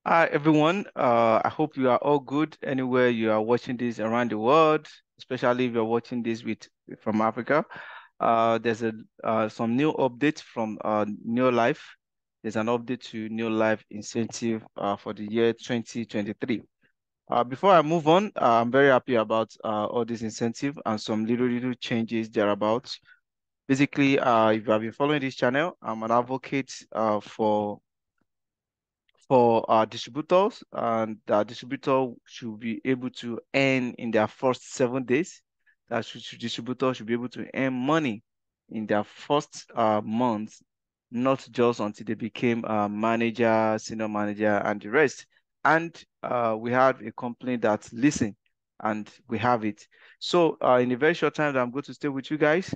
Hi, everyone. I hope you are all good anywhere you are watching this around the world, especially if you're watching this from Africa. There's some new updates from New Life. There's an update to New Life incentive for the year 2023. Before I move on, I'm very happy about all this incentive and some little changes thereabouts. Basically, if you have been following this channel, I'm an advocate for our distributors, and the distributor should be able to earn in their first 7 days. Distributor should be able to earn money in their first month, not just until they became a manager, senior manager, and the rest. And we have a company that listen, and we have it. So in a very short time that I'm going to stay with you guys,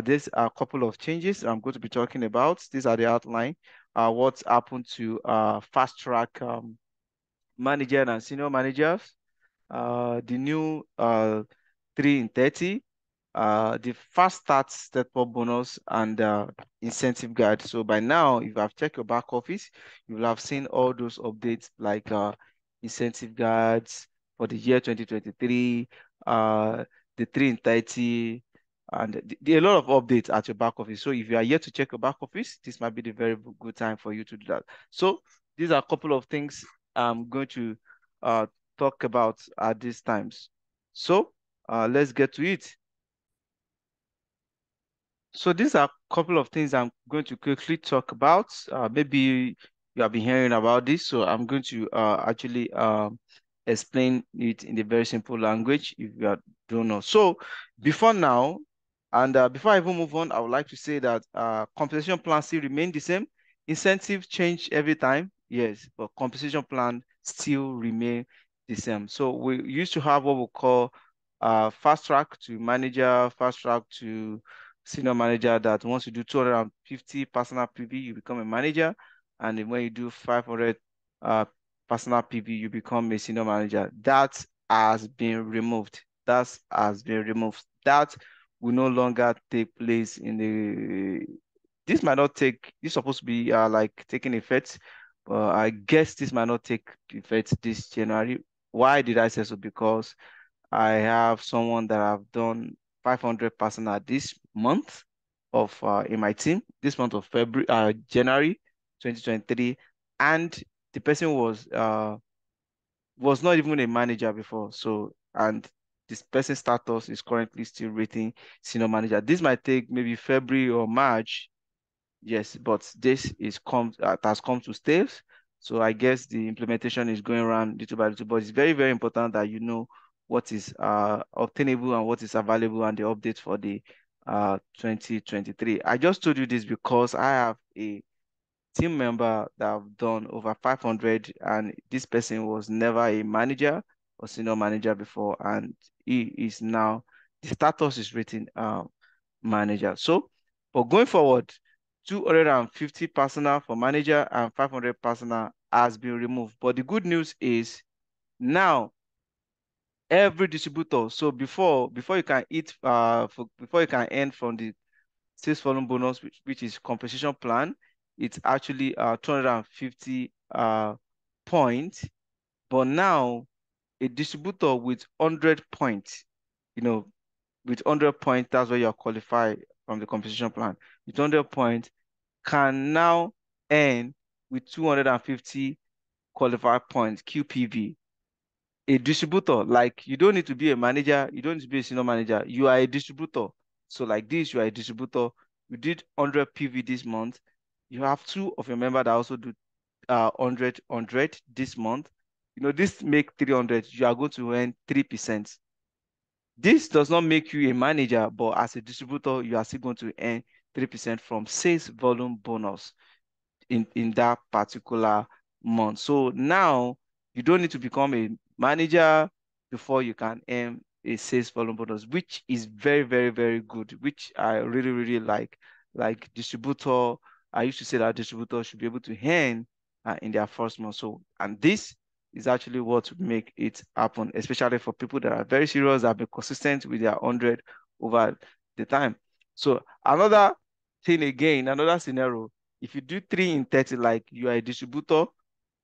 there's a couple of changes I'm going to be talking about. These are the outline what's happened to fast track manager and senior managers, the new 3 in 30, the fast start step up bonus, and incentive guide. So by now, if you have checked your back office, you will have seen all those updates like incentive guides for the year 2023, the 3 in 30, and a lot of updates at your back office. So if you are yet to check your back office, this might be the very good time for you to do that. So these are a couple of things I'm going to uh, talk about at these times. So let's get to it. So these are a couple of things I'm going to quickly talk about. Maybe you have been hearing about this, so I'm going to actually explain it in a very simple language if you don't know. So before now, and before I even move on, I would like to say that compensation plans still remain the same. Incentives change every time, yes, but compensation plan still remain the same. So we used to have what we call fast track to manager, fast track to senior manager, that once you do 250 personal PV, you become a manager. And then when you do 500 uh, personal PV, you become a senior manager. That has been removed. That has been removed. That will no longer take place in the, this might not take, this is supposed to be like taking effect, but I guess this might not take effect this January. Why did I say so? Because I have someone that I've done 500 personal this month of in my team, this month of February, January 2023, and the person was not even a manager before. So, and this person's status is currently still rating senior manager. This might take maybe February or March. Yes, but this is has come to stay. So I guess the implementation is going around little by little, but it's very important that you know what is obtainable and what is available and the update for the 2023. I just told you this because I have a team member that have done over 500, and this person was never a manager or senior manager before, and he is now, the status is written manager. So but going forward, 250 personal for manager and 500 personal has been removed. But the good news is now every distributor, so before you can before you can earn from the sales volume bonus, which is compensation plan, it's actually 250 points. But now a distributor with 100 points, you know, with 100 points, that's where you're qualified from the compensation plan. With 100 points, can now earn with 250 qualified points QPV. A distributor, like you don't need to be a manager, you don't need to be a senior manager, you are a distributor. So like this, you are a distributor, you did 100 PV this month, you have two of your members that also do 100 this month. You know, this make 300, you are going to earn 3%. This does not make you a manager, but as a distributor, you are still going to earn 3% from sales volume bonus in that particular month. So now you don't need to become a manager before you can earn a sales volume bonus, which is very good, which I really like. Like distributor, I used to say that distributors should be able to earn in their first month. So, and this is actually what make it happen, especially for people that are very serious, that have been consistent with their 100 over the time. So another thing again, another scenario, if you do 3 in 30, like you are a distributor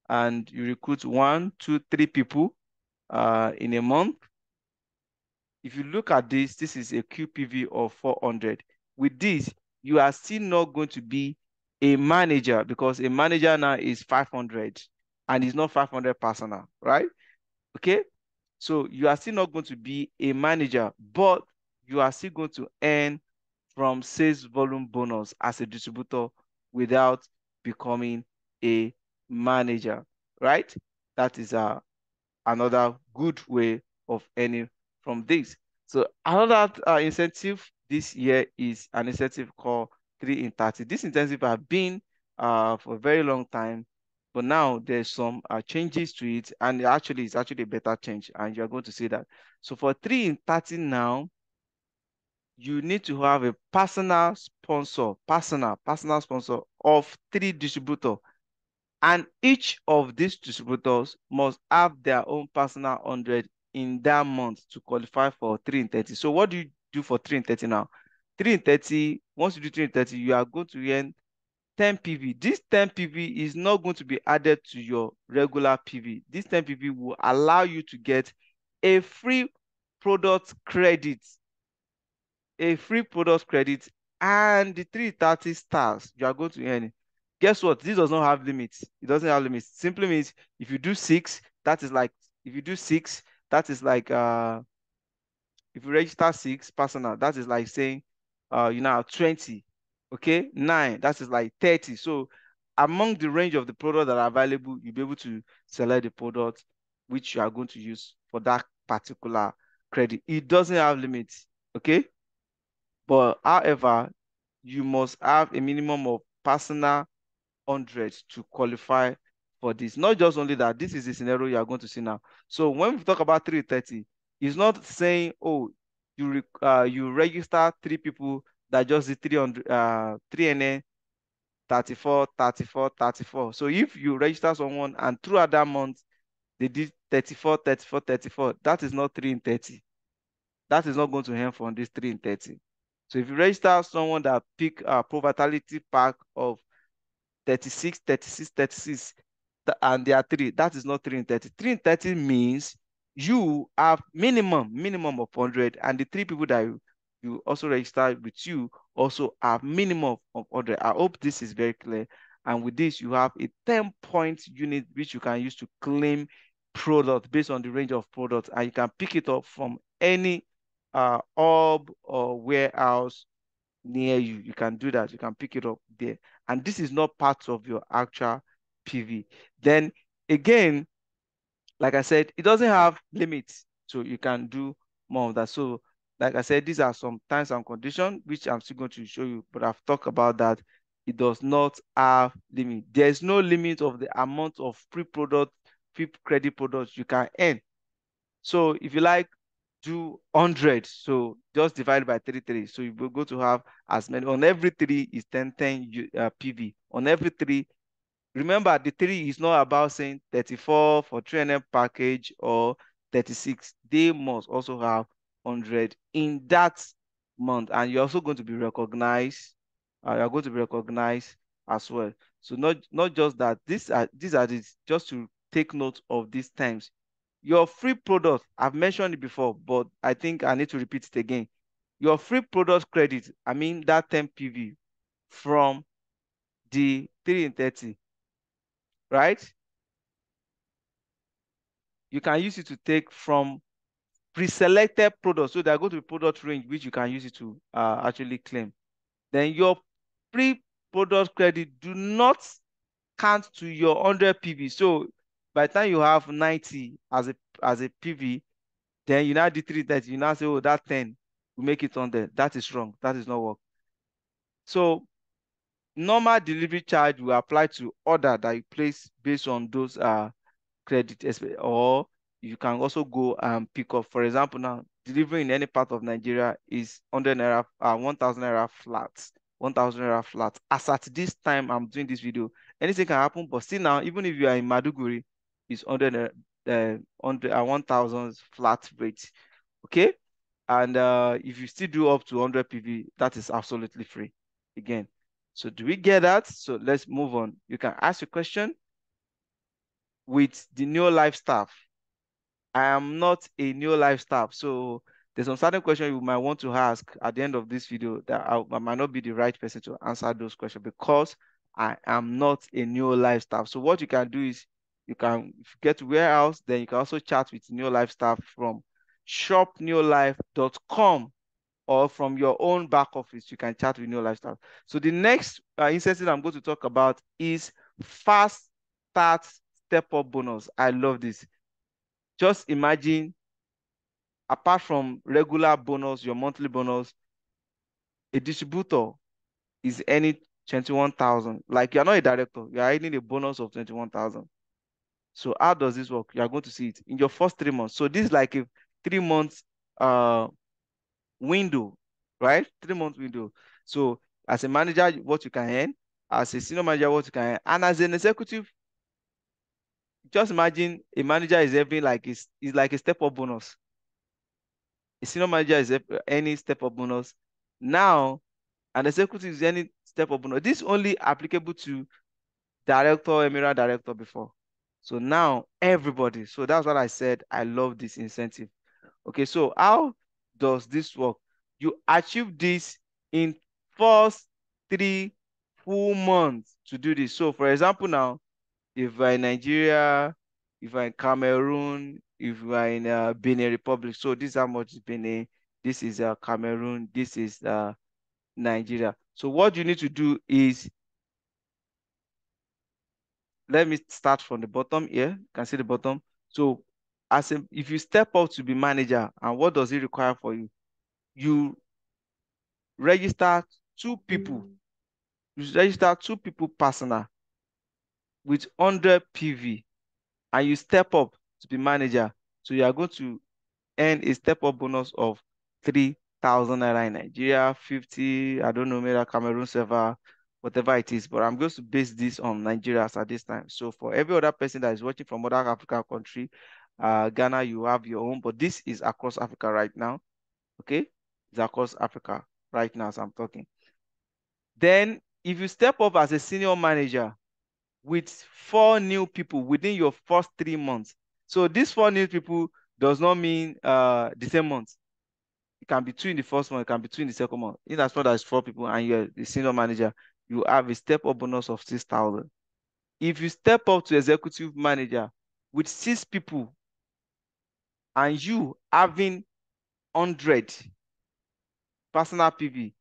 and you recruit 1, 2, 3 people in a month. If you look at this, this is a QPV of 400. With this, you are still not going to be a manager, because a manager now is 500 and it's not 500 personal, right? Okay. So you are still not going to be a manager, but you are still going to earn from sales volume bonus as a distributor without becoming a manager, right? That is another good way of earning from this. So another incentive this year is an incentive called 3 in 30. This incentive has been for a very long time, but now there's some changes to it, and actually it's actually a better change, and you're going to see that. So for 3 in 30 now, you need to have a personal sponsor, personal sponsor of 3 distributors. And each of these distributors must have their own personal 100 in that month to qualify for 3 in 30. So what do you do for 3 in 30 now? 3 in 30, once you do 3 in 30, you are going to earn 10 PV. This 10 PV is not going to be added to your regular PV. This 10 PV will allow you to get a free product credit, and the 330 stars you are going to earn. Guess what? This does not have limits. It doesn't have limits. Simply means if you do 6, that is like, if you do 6, that is like if you register 6 personal, that is like saying you now have 20. Okay, 9, that is like 30. So among the range of the products that are available, you'll be able to select the product which you are going to use for that particular credit. It doesn't have limits. Okay. But however, you must have a minimum of personal 100 to qualify for this. Not just only that, this is the scenario you are going to see now. So when we talk about 330, it's not saying, oh, you register 3 people that just did 300 3NN 34, 34, 34. So if you register someone and throughout that month they did 34, 34, 34, that is not 3 in 30. That is not going to help on this 3 in 30. So if you register someone that pick a Pro Vitality pack of 36, 36, 36, and there are 3, that is not 3 in 30. 3 in 30 means you have minimum of 100, and the 3 people that you also register with you also have minimum of 100. I hope this is very clear. And with this, you have a 10-point unit which you can use to claim product based on the range of products, and you can pick it up from any hub or warehouse near you. You can do that. You can pick it up there. And this is not part of your actual PV. Then again, like I said, it doesn't have limits. So you can do more of that. So like I said, these are some terms and conditions, which I'm still going to show you, but I've talked about that. It does not have limit. There's no limit of the amount of free product, free credit products you can earn. So if you like, do 100. So just divide by 3. So you will go to have as many. On every 3 is 10 PV. On every 3, remember the 3 is not about saying 34 for 3NM package or 36. They must also have 100 in that month. And you're also going to be recognized. You're going to be recognized as well. So not just that. These are just to take note of these times. Your free product, I've mentioned it before, but I think I need to repeat it again. Your free product credit, I mean that 10 PV from the 3 in 30, right? You can use it to take from pre-selected products. So there are going to be product range which you can use it to actually claim. Then your free product credit do not count to your 100 PV. So by the time you have 90 as a PV, then you now do 330, you now say, oh, that 10 will make it on there. That is wrong. That is not work. So normal delivery charge will apply to order that you place based on those credit, or you can also go and pick up. For example, now delivery in any part of Nigeria is 100 naira, 1,000 naira flat, 1,000 naira flat. As at this time I'm doing this video, anything can happen, but still now, even if you are in Maduguri, it's 100 1,000 flat rate. Okay. And if you still do up to 100 PV, that is absolutely free again. So do we get that? So let's move on. You can ask your question. with the Neo Life staff. I am not a Neo Life staff. So there's some certain question you might want to ask at the end of this video that I might not be the right person to answer those questions because I am not a Neo Life staff. So what you can do is you can, if you get to warehouse, then you can also chat with Neo Life staff from shopneolife.com, or from your own back office, you can chat with Neo Life staff. So the next instance I'm going to talk about is fast start step up bonus. I love this. Just imagine, apart from regular bonus, your monthly bonus, a distributor is earning 21,000. Like, you're not a director, you're earning a bonus of 21,000. So how does this work? You are going to see it in your first 3 months. So this is like a 3 months uh window, right? 3 month window. So as a manager, what you can earn, as a senior manager, what you can earn, and as an executive, just imagine a manager is having like is like a step up bonus. A senior manager is any step up bonus. Now, an executive is any step up bonus. This only applicable to director, emirate director before. So now everybody. So that's what I said. I love this incentive. Okay, so how does this work? You achieve this in first 3 full months to do this. So for example, now, if we're in Nigeria, if we're in Cameroon, if we're in Benin Republic, so this is how much is Benin, this is Cameroon, this is Nigeria. So what you need to do is, let me start from the bottom here. You can see the bottom. So if you step up to be manager, and what does it require for you? You register two people. You register two people personal with 100 PV, and you step up to be manager. So you are going to earn a step up bonus of 3,000 naira in Nigeria, 50, I don't know, maybe Cameroon server, whatever it is. But I'm going to base this on Nigeria at this time. So for every other person that is watching from other African country, Ghana, you have your own, but this is across Africa right now. Okay, it's across Africa right now as I'm talking. Then, if you step up as a senior manager with 4 new people within your first 3 months, so these 4 new people does not mean the same month. It can be two in the first month, it can be two in the second month. In as far as 4 people and you're the senior manager, you have a step up bonus of 6,000. If you step up to executive manager with 6 people and you having 100 personal PV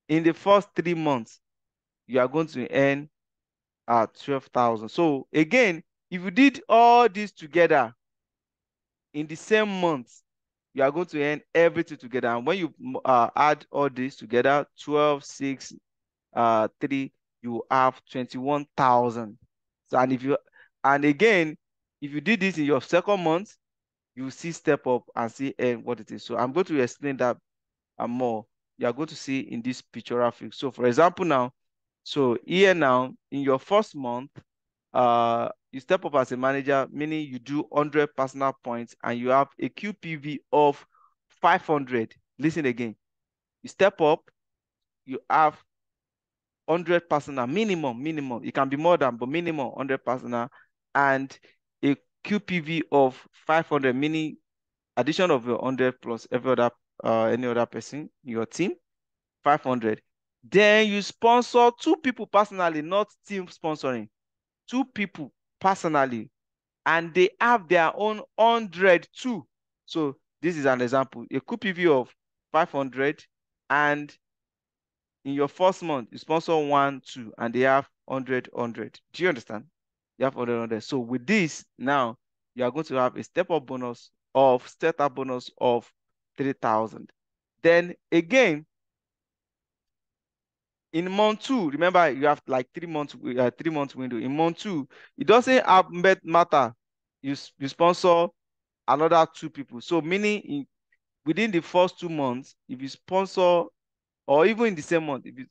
in the first 3 months, you are going to earn 12,000. So again, if you did all this together in the same month, you are going to earn everything together. And when you add all this together, 12, 6, 3, you have 21,000. So, and again, if you did this in your second month, you see step up and see what it is. So I'm going to explain that more. You are going to see in this pictographic. So for example now, so here now, in your first month, you step up as a manager, meaning you do 100 personal points and you have a QPV of 500. Listen again. You step up, you have 100 personal, minimum. It can be more than, but minimum 100 personal, and a QPV of 500, meaning addition of your 100 plus every other, any other person in your team, 500. Then you sponsor 2 people personally, not team sponsoring. 2 people personally, and they have their own 100 too. So this is an example, a QPV of 500, and in your first month, you sponsor 1, 2, and they have 100, 100. Do you understand? You have 100, 100. So with this, now you are going to have a step-up bonus of 3,000. Then again, in month 2, remember you have like 3 months, 3 month window. In month 2, it doesn't matter. You sponsor another 2 people. So meaning within the first 2 months, if you sponsor, or even in the same month, if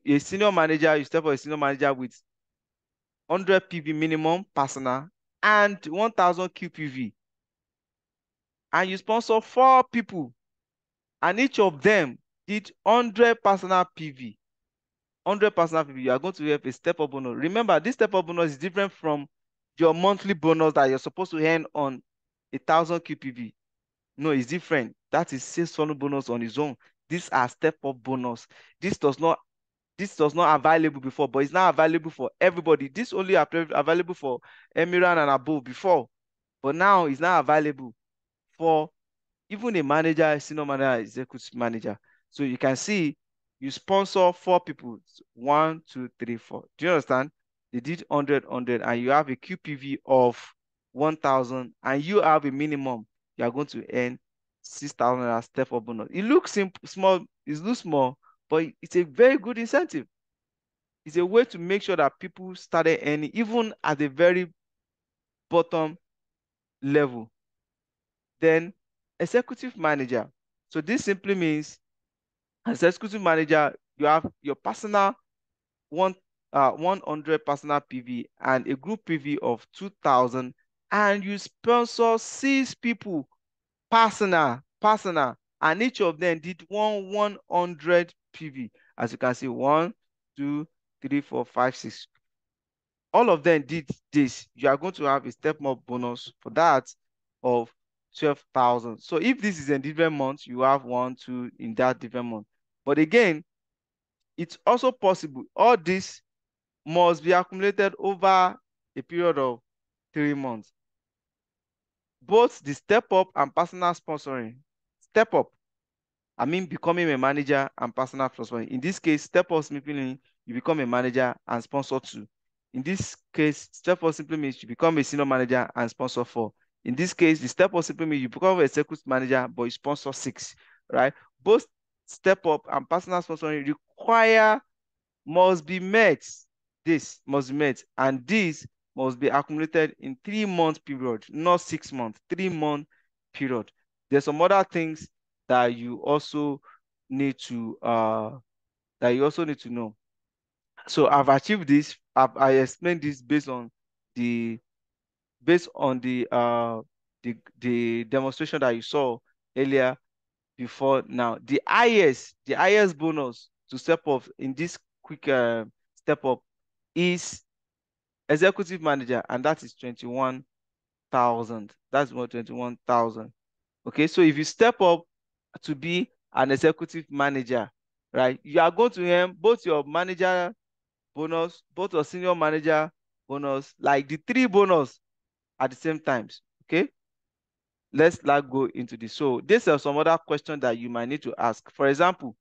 a senior manager, you step for a senior manager with 100 PV minimum personal and 1,000 QPV, and you sponsor 4 people, and each of them did 100 personal PV, 100 personal PV, you are going to have a step up bonus. Remember, this step up bonus is different from your monthly bonus that you're supposed to earn on 1,000 QPV. No, it's different. That is sales funnel bonus on its own. These are step up bonus. This does not available before, but it's now available for everybody. This only available for Emiran and above before, but now it's now available for even a manager, senior manager, executive manager. So you can see you sponsor 4 people, 1, 2, 3, 4. Do you understand? They did 100, and you have a QPV of 1,000, and you have a minimum. You are going to earn 6,000 as step up bonus. It looks simple, small. It looks small, but it's a very good incentive. It's a way to make sure that people started earning even at the very bottom level. Then executive manager. So this simply means as executive manager, you have your personal 100 personal PV and a group PV of 2,000, and you sponsor 6 people personal, and each of them did 100 PV. As you can see, 1, 2, 3, 4, 5, 6. All of them did this. You are going to have a step up bonus for that of 12,000. So if this is a different month, you have 1, 2 in that different month. But again, it's also possible. All this must be accumulated over a period of 3 months. Both the step up and personal sponsoring. Step up, I mean becoming a manager and personal sponsoring. In this case, step up simply means you become a manager and sponsor 2. In this case, step up simply means you become a senior manager and sponsor 4. In this case, the step up simply means you become a executive manager but you sponsor 6, right? Both step up and personal sponsoring require must be met. This must be met, and this must be accumulated in 3 month period, not 6 months, 3 month period. There's some other things that you also need to know. So I've achieved this. I explained this the based on the demonstration that you saw earlier before. Now the highest bonus to step up in this quick step up is executive manager, and that is 21,000. That's what 21,000. Okay, so if you step up to be an executive manager, right, you are going to earn both your manager bonus, both your senior manager bonus, like the 3 bonus at the same times. Okay, let's like go into this. So these are some other questions that you might need to ask. For example,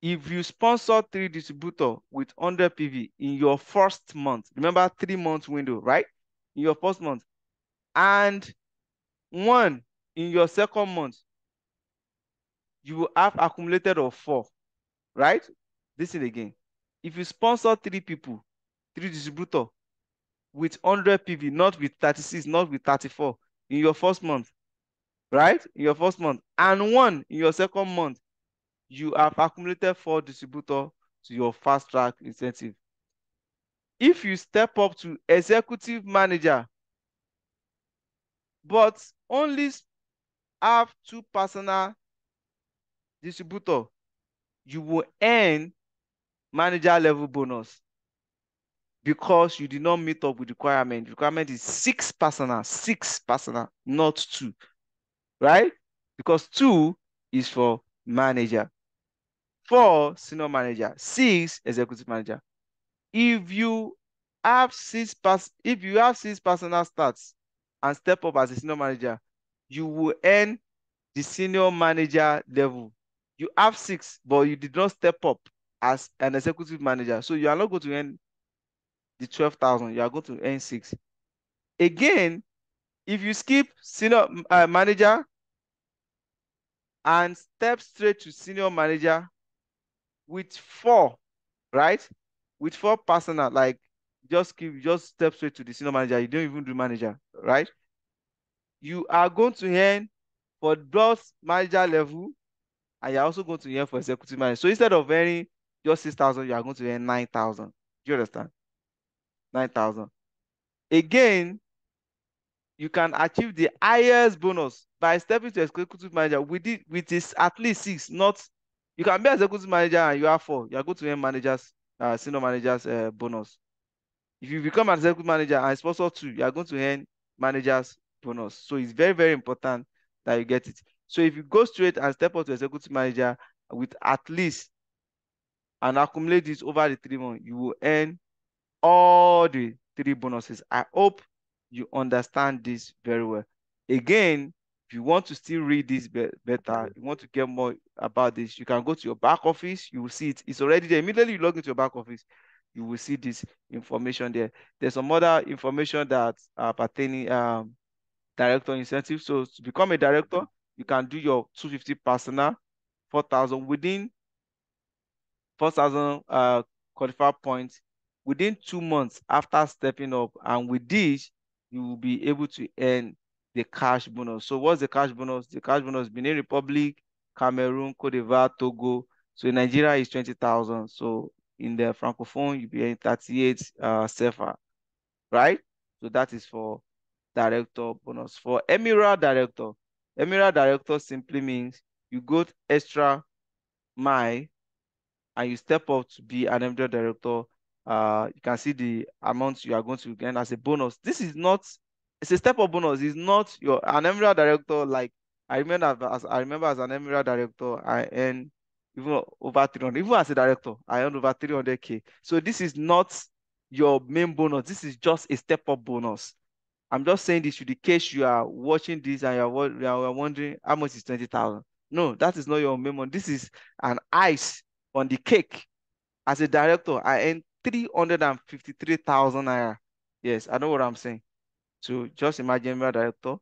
if you sponsor 3 distributors with 100 PV in your first month, remember 3 months window, right? In your first month, and 1 in your second month, you will have accumulated of 4, right? Listen again. If you sponsor 3 people, 3 distributors with 100 PV, not with 36, not with 34, in your first month, right? In your first month, and 1 in your second month, you have accumulated 4 distributors to your fast track incentive. If you step up to executive manager, but only have 2 personal distributors, you will earn manager level bonus because you did not meet up with requirement. Requirement is 6 personal, not 2, right? Because 2 is for manager, 4 senior manager, 6 executive manager. If you have 6 personal stats and step up as a senior manager, you will earn the senior manager level. You have 6, but you did not step up as an executive manager, so you are not going to earn the 12,000. You are going to earn 6. Again, if you skip senior manager and step straight to senior manager with 4, right? With 4 personal, like just step straight to the senior manager. You don't even do manager, right? You are going to earn for both manager level, and you're also going to earn for executive manager. So instead of earning just 6,000, you are going to earn 9,000. Do you understand? 9,000. Again, you can achieve the highest bonus by stepping to executive manager with this at least 6. Not you can be executive manager and you have 4. You are going to earn senior managers bonus. If you become an executive manager and sponsor two, you are going to earn manager's bonus. So it's very, very important that you get it. So if you go straight and step up to executive manager with at least and accumulate this over the 3 months, you will earn all the three bonuses. I hope you understand this very well. Again, if you want to still read this better, you want to get more about this, you can go to your back office. You will see it. It's already there. Immediately you log into your back office, you will see this information there. There's some other information that are pertaining director incentive. So to become a director, you can do your 250 personal, 4,000 within 4,000 qualified points within 2 months after stepping up. And with this, you will be able to earn the cash bonus. So what's the cash bonus? The cash bonus, Benin Republic, Cameroon, Cote d'Ivoire, Togo. So in Nigeria is 20,000. So in the Francophone, you'll be earning 38 CFA, right? So that is for director bonus. For Emirate director simply means you go extra mile and you step up to be an MD director, you can see the amount you are going to gain as a bonus. This is not, it's a step up bonus. It's not your an MD director. Like I remember as an MD director, I earn even over 300. Even as a director, I earn over 300K. So this is not your main bonus. This is just a step up bonus. I'm just saying this to the case you are watching this and you are wondering how much is 20,000. No, that is not your main one. This is an ice on the cake. As a director, I earn 353,000 naira. Yes, I know what I'm saying. So just imagine you're a director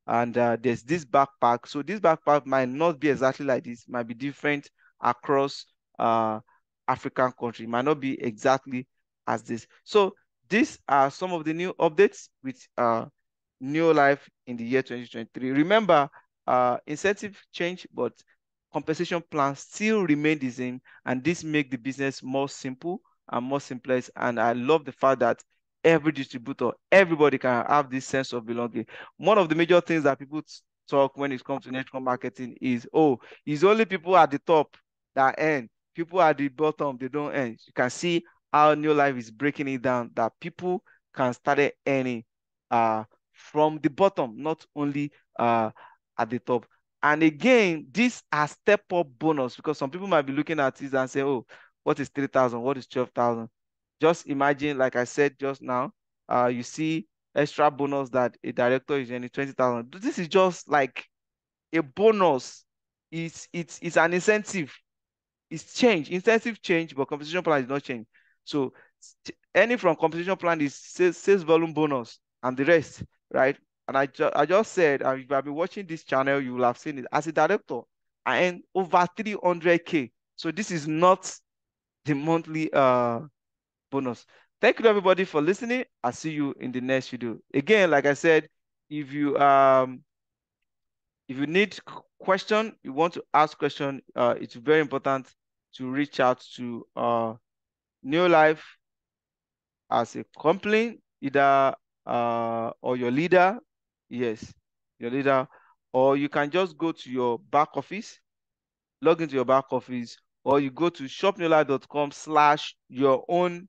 and there's this backpack. So this backpack might not be exactly like this, might be different across African country, might not be exactly as this. So these are some of the new updates with Neolife in the year 2023. Remember, incentive change, but compensation plan still remain the same, and this make the business more simple and more simplest. And I love the fact that every distributor, everybody can have this sense of belonging. One of the major things that people talk when it comes to network marketing is, oh, it's only people at the top that earn. People at the bottom, they don't earn. You can see how Neolife is breaking it down, that people can start earning from the bottom, not only at the top. And again, these are step up bonus because some people might be looking at this and say, oh, what is 3,000? What is 12,000? Just imagine, like I said just now, you see extra bonus that a director is earning 20,000. This is just like a bonus. It's an incentive. It's change, incentive change, but compensation plan is not change. So any from compensation plan is sales volume bonus and the rest, right? And I just said, if you have been watching this channel, you will have seen it. As a director, I earn over 300K. So this is not the monthly bonus. Thank you everybody for listening. I'll see you in the next video. Again, like I said, if you need question, you want to ask question, it's very important to reach out to Neolife as a company, either or your leader, yes, your leader, or you can just go to your back office, log into your back office, or you go to shopneolife.com/your own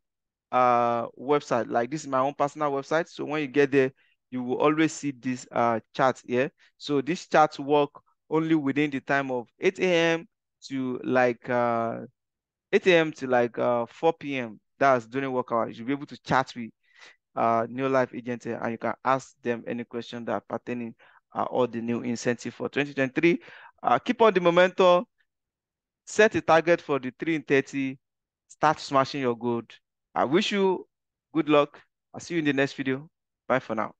website. Like this is my own personal website. So when you get there, you will always see this chart here. So this chart work only within the time of 8 a.m. to like 8 a.m. to like 4 p.m. That's during work hours. You'll be able to chat with Neolife agent and you can ask them any question that are pertaining all the new incentive for 2023. Keep on the momentum, set a target for the 3 in 30, start smashing your goal. I wish you good luck. I'll see you in the next video. Bye for now.